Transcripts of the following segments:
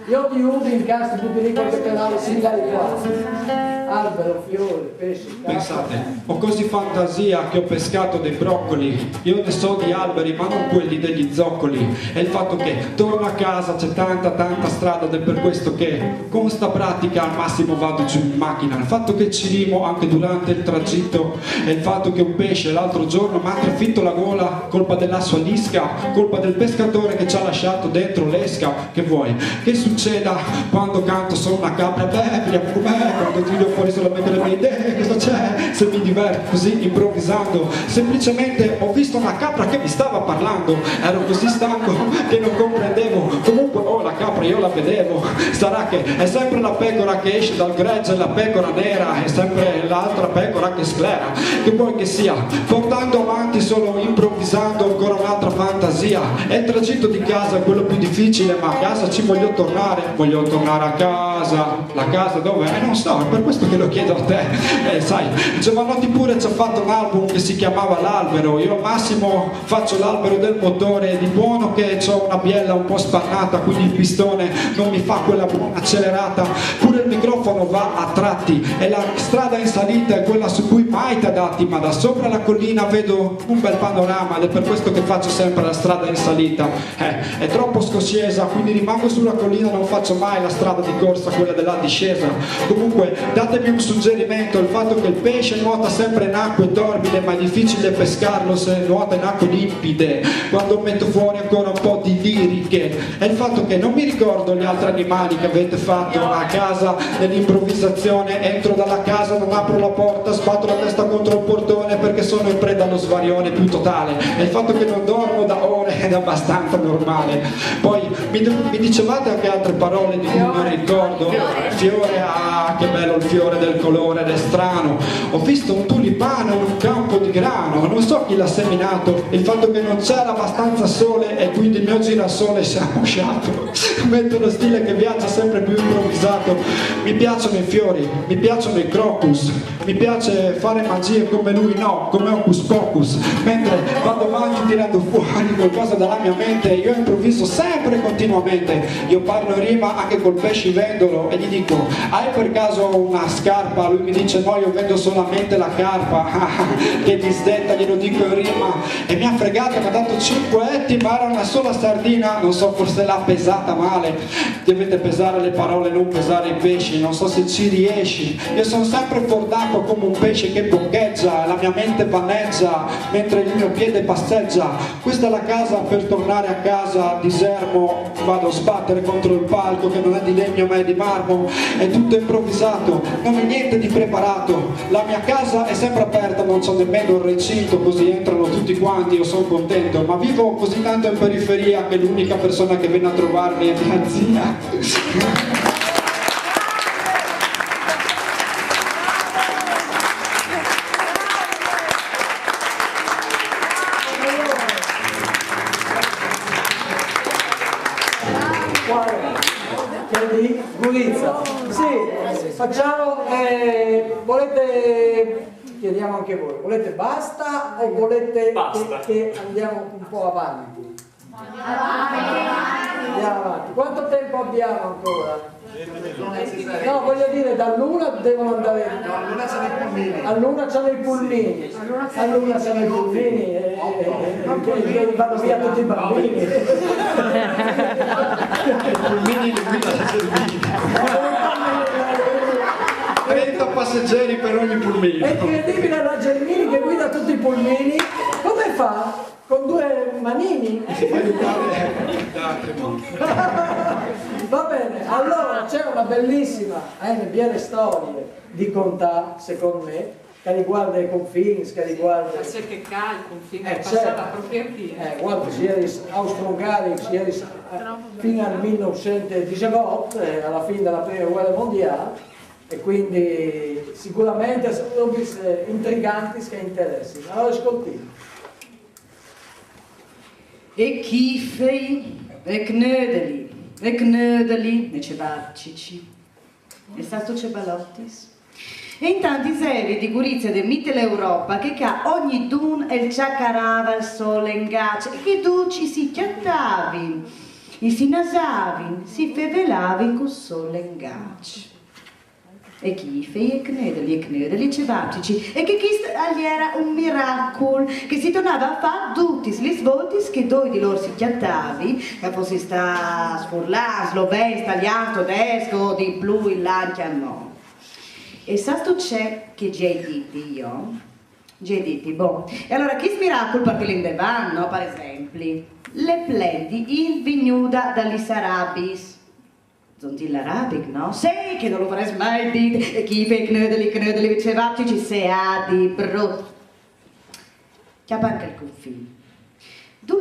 Io di uno in casa tutti lì con le canali similari qua. Albero, fiori, pesci, pensate, ho così fantasia che ho pescato dei broccoli. Io ne so di alberi ma non quelli degli zoccoli. E il fatto che torno a casa c'è tanta strada ed è per questo che con sta pratica al massimo vado giù in macchina. Il fatto che ci rimo anche durante il tragitto e il fatto che un pesce l'altro giorno mi ha trafitto la gola, colpa della sua lisca, colpa del pescatore che ci ha lasciato dentro l'esca. Che vuoi che succeda quando canto? Sono una capra, vediamo com'è quando tiro fuori solamente le mie idee. Cosa c'è se mi diverto così improvvisando? Semplicemente ho visto una capra che mi stava parlando, ero così stanco che non comprendevo, comunque la capra io la vedevo. Sarà che è sempre la pecora che esce dal gregge e la pecora nera, è sempre l'altra pecora che sclera. Che vuoi che sia, portando avanti solo improvvisando ancora un'altra fantasia. E il tragitto di casa è quello più difficile, ma a casa ci voglio tornare a casa. La casa dove? Non so, è per questo che lo chiedo a te. Sai, Giovanotti pure ci ha fatto un album che si chiamava L'Albero. Io al massimo faccio l'albero del motore, di buono che ho una biella un po' spannata, quindi il pistone non mi fa quella buona accelerata. Pure il microfono va a tratti e la strada in salita è quella su cui mai ti adatti, ma da sopra la collina vedo un bel panorama ed è per questo che faccio sempre la strada in salita. È troppo scoscesa, quindi rimango sulla collina, non faccio mai la strada di corsa, quella della discesa. Comunque datemi un suggerimento, il fatto che il pesce nuota sempre in acque torbide, ma è difficile pescarlo se nuota in acque limpide. Quando metto fuori ancora un po' di liriche, è il fatto che non mi ricordo gli altri animali che avete fatto a casa nell'improvvisazione. Entro dalla casa, non apro la porta, sbatto la testa contro il portone perché sono in preda allo svarione più totale. E il fatto che non dormo da ore è abbastanza normale. Poi mi dicevate anche altre parole di cui non ricordo. Fiore, che bello il fiore del colore ed è strano. Ho visto un tulipano in un campo di grano, non so chi l'ha seminato. Il fatto che non c'era abbastanza sole e quindi il mio girasole si è mosciato. Metto uno stile che viaggia sempre più improvvisato. Mi piacciono i fiori, mi piacciono i crocus, mi piace fare magie come lui, no, come Hocus Pocus. Mentre vado avanti tirando fuori qualcosa dalla mia mente, io improvviso sempre e continuamente. Io parlo in rima anche col pescivendolo e gli dico: hai per caso una scarpa? Lui mi dice: no, io vendo solamente la carpa. Che disdetta, glielo dico in rima. E mi ha fregato, mi ha dato 5 etti ma era una sola sardina. Non so, forse l'ha pesata male. Dovete pesare le parole, non pesare i pesci. Non so se ci riesci. Io sono sempre fuor d'acqua come un pesce che boccheggia, la mia mente vaneggia mentre il mio piede passeggia. Questa è la casa per tornare a casa. Di Sermo vado a sbattere contro il palco che non è di legno ma è di marmo. È tutto improvvisato, non è niente di preparato. La mia casa è sempre aperta, non c'ho nemmeno il recinto, così entrano tutti quanti, io sono contento. Ma vivo così tanto in periferia che l'unica persona che viene a trovarmi è mia zia. Gurizza, sì, facciamo, volete, chiediamo anche voi, volete basta o volete che andiamo un po' avanti? Andiamo avanti. Quanto tempo abbiamo ancora? No, voglio dire, dall'una devono andare. No, all'una c'hanno i pullini. All'una c'hanno i pullini. All'una c'hanno i pullini e vanno via tutti i bambini. I pullini li guida la Gelmini. 30 passeggeri per ogni pullino. È incredibile la Gelmini che guida tutti i pullini. Come fa? Con 2 manini? Va bene, allora c'è una bellissima piene storie di contà, secondo me, che riguarda i confini, che riguarda... Ma c'è che ca il confine, passava proprio qui. Guarda, ieri Austro-Ungarici, ieri fino al 1918, alla fine della prima guerra mondiale, e quindi sicuramente sono intriganti che interessi. Allora ascoltiamo. E kifei, e knödeli, e cebarcici, e stato cebalottis. E in tanti serie di gurizia del Mitteleuropa che ogni dun el ciacarava il sole in gaccia, e che tu ci si chiattavi, e si nasavi, si feve lavi con sole ingacci. E chi feie knödeli cevapcici e che questo era un miracolo che si tornava a fare tutti gli svolti che due di loro si chiattavi che fosse sta sforlà, sloveno, italiano, tedesco, di blu, in lancia no. E sa sto c'è che già diti io? Già diti, boh. E allora che miracolo perché l'indevan, no? Per esempio, le plendi in vignuda dagli sarabis. Zonti l'arabic, no? Sei che non lo farei mai dire, e chi fai knödeli, cevapcici, se ha di brutto. Chiappa anche il confine.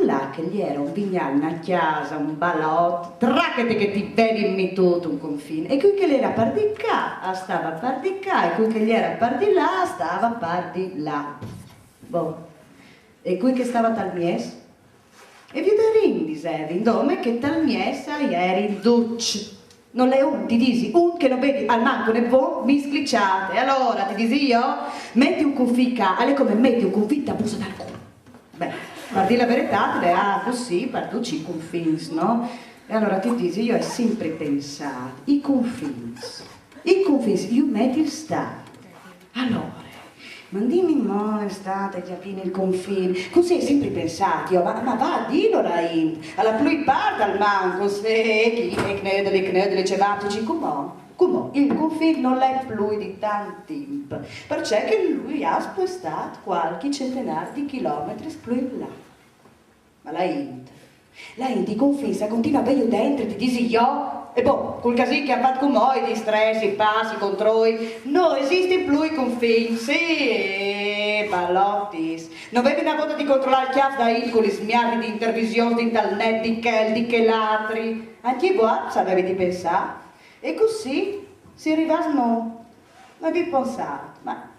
Là che gli era un vignale, una chiesa, un balotto, tracchete che ti vedi tutto un confine. E qui che l'era par di qua, stava par di qua, e qui che gli era par di là, stava par di là. Boh. E qui che stava tal mies? E vi darin, dicevi, dove che tal mies ieri duc. Non le un, ti disi, un che non vedi al manco ne vo, mi sclicciate. Allora ti disi io, metti un confica, alle come metti un confitta a busa dal culo. Beh, per dire la verità, te ha così, per tutti i confins, no? E allora ti disi, io ho sempre pensato, i confins, io metti il Stato. Allora, ma dimmi mo' estate che fine il confine, così hai sempre pensato, io, ma va, dillo alla più parte al manco, se chi knödeli, cevapcici, come il confine non è più di tanto tempo, perché che lui ha spostato qualche centinaio di chilometri più in là. Ma la India confessa, continua a vedere dentro, ti dici io, e boh, col casino che ha fatto con noi, di stress, i passi, i controlli, non esiste più i confini, sì, balottis. Non avevi una volta di controllare il chiasso da il con gli smiarri di intervisione, di internet, di che l'altri. Anche voi sapevi di pensare. E così si arriva a no. Ma vi pensate, ma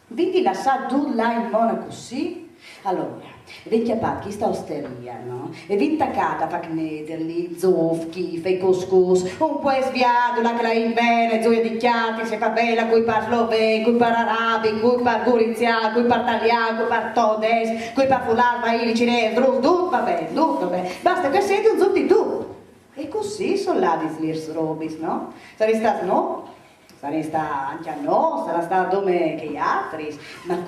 vedi lasciato là in Monaco così? Allora, vecchia pacchi sta osteria, no? E vi intaccata a knederli, zofchi, fei couscous, un po' sviato, la che la in bene, gioia di chiatti, se fa bella, cui par sloveno, cui par arabi, cui par guriziano, cui par italiano, cui par todes, cui par fulano, maili, cinese, tutto va bene, basta che senti un zoffi tu. E così sono là di slirs robis, no? Sarei stato no? Sarei sta anche a no, sarà stato come che gli altri, ma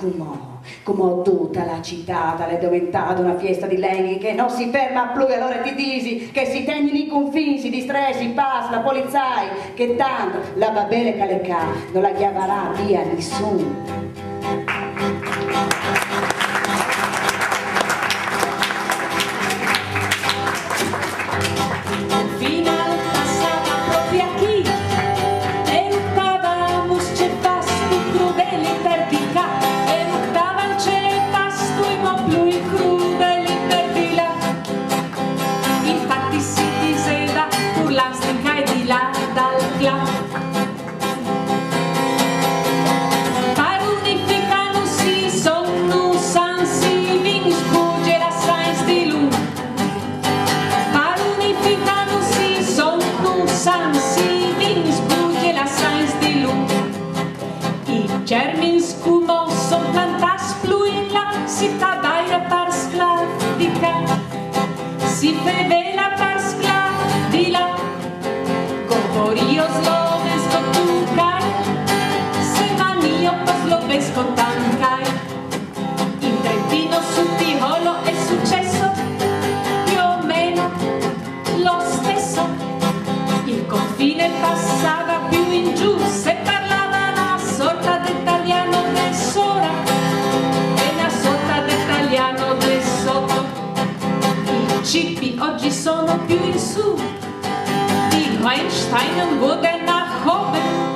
come tutta la città è diventata una fiesta di lenghi che non si ferma più, e allora ti dici che si tengono i confini, si distress, si passa, la polizia, che tanto la babele calecà non la chiamerà via nessuno. Germin scumo son tantas pluilla, si tabaira par sclavica, si fevela par sclavila, govorio slovensko tukaj, se manio po slovensko tankaj. In Trentino su Tirolo è successo più o meno lo stesso, il confine passava più in giù, se parlava una sorta d'italiano del sopra e una sorta d'italiano del sotto. I cippi oggi sono più in su, die Rheinsteinen wurden nach oben.